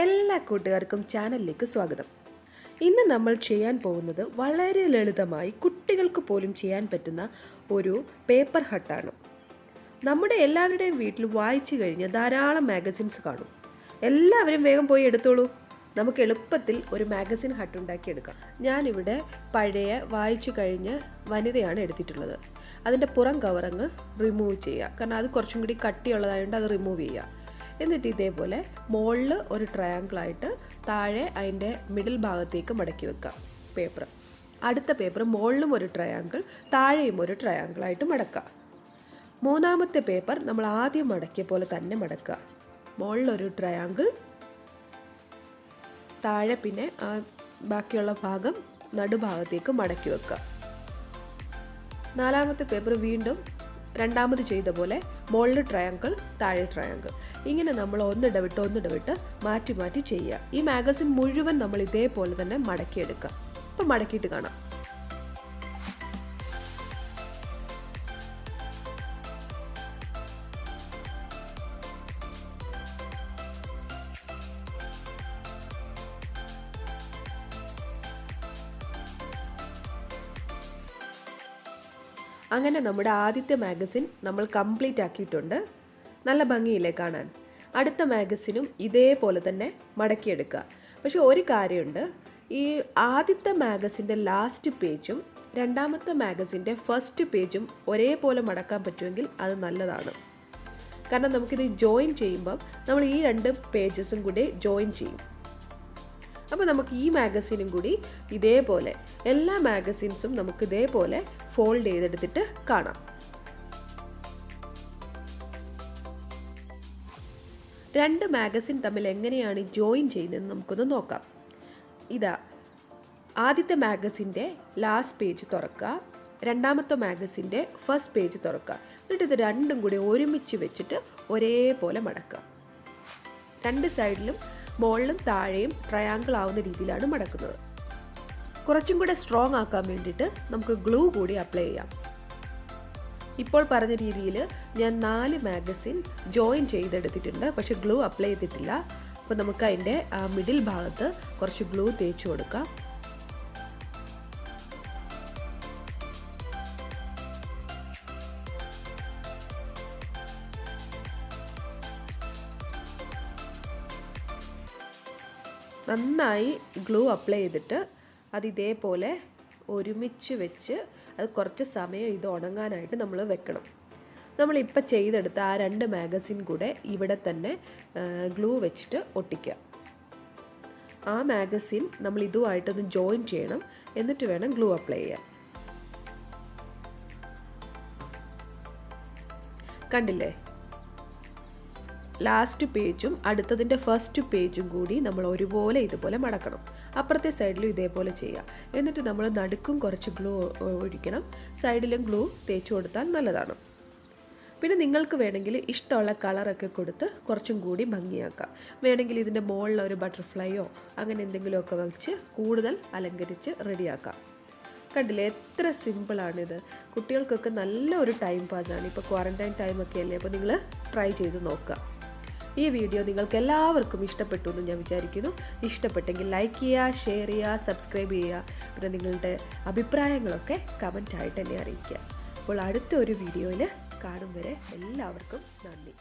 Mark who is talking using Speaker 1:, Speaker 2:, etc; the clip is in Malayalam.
Speaker 1: എല്ലാ കൂട്ടുകാർക്കും ചാനലിലേക്ക് സ്വാഗതം. ഇന്ന് നമ്മൾ ചെയ്യാൻ പോകുന്നത് വളരെ ലളിതമായി കുട്ടികൾക്ക് പോലും ചെയ്യാൻ പറ്റുന്ന ഒരു പേപ്പർ ഹട്ടാണ്. നമ്മുടെ എല്ലാവരുടെയും വീട്ടിൽ വായിച്ചു കഴിഞ്ഞ് ധാരാളം മാഗസിൻസ് കാണും. എല്ലാവരും വേഗം പോയി എടുത്തോളൂ. നമുക്ക് എളുപ്പത്തിൽ ഒരു മാഗസിൻ ഹട്ട് ഉണ്ടാക്കിയെടുക്കാം. ഞാനിവിടെ പഴയ വായിച്ചു കഴിഞ്ഞ വനിതയാണ് എടുത്തിട്ടുള്ളത്. അതിൻ്റെ പുറം കവറങ്ങ് റിമൂവ് ചെയ്യുക, കാരണം അത് കുറച്ചും കൂടി കട്ടിയുള്ളതായതുകൊണ്ട് അത് റിമൂവ് ചെയ്യുക. എന്നിട്ട് ഇതേപോലെ മുകളിൽ ഒരു ട്രയാങ്കിളായിട്ട് താഴെ അതിൻ്റെ മിഡിൽ ഭാഗത്തേക്ക് മടക്കി വെക്കാം പേപ്പർ. അടുത്ത പേപ്പർ മുകളിലും ഒരു ട്രയാങ്കിൾ, താഴെയും ഒരു ട്രയാങ്കിളായിട്ട് മടക്കുക. മൂന്നാമത്തെ പേപ്പർ നമ്മൾ ആദ്യം മടക്കിയ പോലെ തന്നെ മടക്കുക. മുകളിലൊരു ട്രയാങ്കിൾ, താഴെ പിന്നെ ബാക്കിയുള്ള ഭാഗം നടുഭാഗത്തേക്ക് മടക്കി വെക്കുക. നാലാമത്തെ പേപ്പർ വീണ്ടും രണ്ടാമത് ചെയ്ത പോലെ മുകളിൽ ട്രയാങ്കിൾ, താഴെ ട്രയാങ്കിൾ. ഇങ്ങനെ നമ്മൾ ഒന്നിടവിട്ട് മാറ്റി മാറ്റി ചെയ്യുക. ഈ മാഗസിൻ മുഴുവൻ നമ്മൾ ഇതേപോലെ തന്നെ മടക്കിയെടുക്കുക. അപ്പം മടക്കിയിട്ട് കാണാം. അങ്ങനെ നമ്മുടെ ആദ്യത്തെ മാഗസിൻ നമ്മൾ കംപ്ലീറ്റ് ആക്കിയിട്ടുണ്ട്. നല്ല ഭംഗിയില്ലേ കാണാൻ? അടുത്ത മാഗസിനും ഇതേപോലെ തന്നെ മടക്കിയെടുക്കുക. പക്ഷെ ഒരു കാര്യമുണ്ട്, ഈ ആദ്യത്തെ മാഗസിൻ്റെ ലാസ്റ്റ് പേജും രണ്ടാമത്തെ മാഗസിൻ്റെ ഫസ്റ്റ് പേജും ഒരേപോലെ മടക്കാൻ പറ്റുമെങ്കിൽ അത് നല്ലതാണ്. കാരണം നമുക്കിത് ജോയിൻ ചെയ്യുമ്പം നമ്മൾ ഈ രണ്ട് പേജസും കൂടി ജോയിൻ ചെയ്യും. അപ്പോൾ നമുക്ക് ഈ മാഗസിനും കൂടി ഇതേപോലെ എല്ലാ മാഗസിൻസും നമുക്ക് ഇതേപോലെ ഫോൾഡ് ചെയ്തെടുത്തിട്ട് കാണാം. രണ്ട് മാഗസിൻ തമ്മിൽ എങ്ങനെയാണ് ജോയിൻ ചെയ്യുന്നതെന്ന് നമുക്കൊന്ന് നോക്കാം. ഇതാ, ആദ്യത്തെ മാഗസിൻ്റെ ലാസ്റ്റ് പേജ് തുറക്കുക, രണ്ടാമത്തെ മാഗസിൻ്റെ ഫസ്റ്റ് പേജ് തുറക്കുക. എന്നിട്ട് ഇത് രണ്ടും കൂടി ഒരുമിച്ച് വെച്ചിട്ട് ഒരേപോലെ മടക്കുക. രണ്ട് സൈഡിലും മുകളിലും താഴെയും ട്രയാങ്കിൾ ആവുന്ന രീതിയിലാണ് മടക്കുന്നത്. കുറച്ചും കൂടെ സ്ട്രോങ് ആക്കാൻ വേണ്ടിയിട്ട് നമുക്ക് ഗ്ലൂ കൂടി അപ്ലൈ ചെയ്യാം. ഇപ്പോൾ പറഞ്ഞ രീതിയിൽ ഞാൻ 4 മാഗസിൻ ജോയിൻ ചെയ്തെടുത്തിട്ടുണ്ട്, പക്ഷെ ഗ്ലൂ അപ്ലൈ ചെയ്തിട്ടില്ല. അപ്പോൾ നമുക്ക് അതിൻ്റെ മിഡിൽ ഭാഗത്ത് കുറച്ച് ഗ്ലൂ തേച്ച് കൊടുക്കാം. നന്നായി ഗ്ലൂ അപ്ലൈ ചെയ്തിട്ട് അത് ഇതേപോലെ ഒരുമിച്ച് വെച്ച് അത് കുറച്ച് സമയം ഇത് ഉണങ്ങാനായിട്ട് നമ്മൾ വെക്കണം. നമ്മളിപ്പോൾ ചെയ്തെടുത്ത ആ 2 മാഗസിൻ കൂടെ ഇവിടെ തന്നെ ഗ്ലൂ വെച്ചിട്ട് ഒട്ടിക്കുക. ആ മാഗസിൻ നമ്മൾ ഇതുമായിട്ടൊന്ന് ജോയിൻ ചെയ്യണം, എന്നിട്ട് വേണം ഗ്ലൂ അപ്ലൈ ചെയ്യാൻ. കണ്ടില്ലേ? ലാസ്റ്റ് പേജും അടുത്തതിൻ്റെ ഫസ്റ്റ് പേജും കൂടി നമ്മൾ ഒരുപോലെ ഇതുപോലെ മടക്കണം. അപ്പുറത്തെ സൈഡിലും ഇതേപോലെ ചെയ്യാം. എന്നിട്ട് നമ്മൾ നടുക്കും കുറച്ച് ഗ്ലൂ ഒഴിക്കണം, സൈഡിലും ഗ്ലൂ തേച്ച് കൊടുത്താൽ നല്ലതാണ്. പിന്നെ നിങ്ങൾക്ക് വേണമെങ്കിൽ ഇഷ്ടമുള്ള കളറൊക്കെ കൊടുത്ത് കുറച്ചും കൂടി ഭംഗിയാക്കാം. വേണമെങ്കിൽ ഇതിൻ്റെ മുകളിൽ ഒരു ബട്ടർഫ്ലൈയോ അങ്ങനെ എന്തെങ്കിലുമൊക്കെ വെച്ച് കൂടുതൽ അലങ്കരിച്ച് റെഡിയാക്കാം. കണ്ടില്ലേ, എത്ര സിമ്പിളാണിത്. കുട്ടികൾക്കൊക്കെ നല്ലൊരു ടൈം പാസ്സാണ്. ഇപ്പോൾ ക്വാറൻറ്റൈൻ ടൈമൊക്കെ അല്ലേ, അപ്പോൾ നിങ്ങൾ ട്രൈ ചെയ്ത് നോക്കുക. ഈ വീഡിയോ നിങ്ങൾക്ക് എല്ലാവർക്കും ഇഷ്ടപ്പെട്ടു എന്ന് ഞാൻ വിചാരിക്കുന്നു. ഇഷ്ടപ്പെട്ടെങ്കിൽ ലൈക്ക് ചെയ്യുക, ഷെയർ ചെയ്യുക, സബ്സ്ക്രൈബ് ചെയ്യുക. പിന്നെ നിങ്ങളുടെ അഭിപ്രായങ്ങളൊക്കെ കമൻറ്റായിട്ട് എന്നെ അറിയിക്കുക. അപ്പോൾ അടുത്ത ഒരു വീഡിയോയിൽ കാണും വരെ എല്ലാവർക്കും നന്ദി.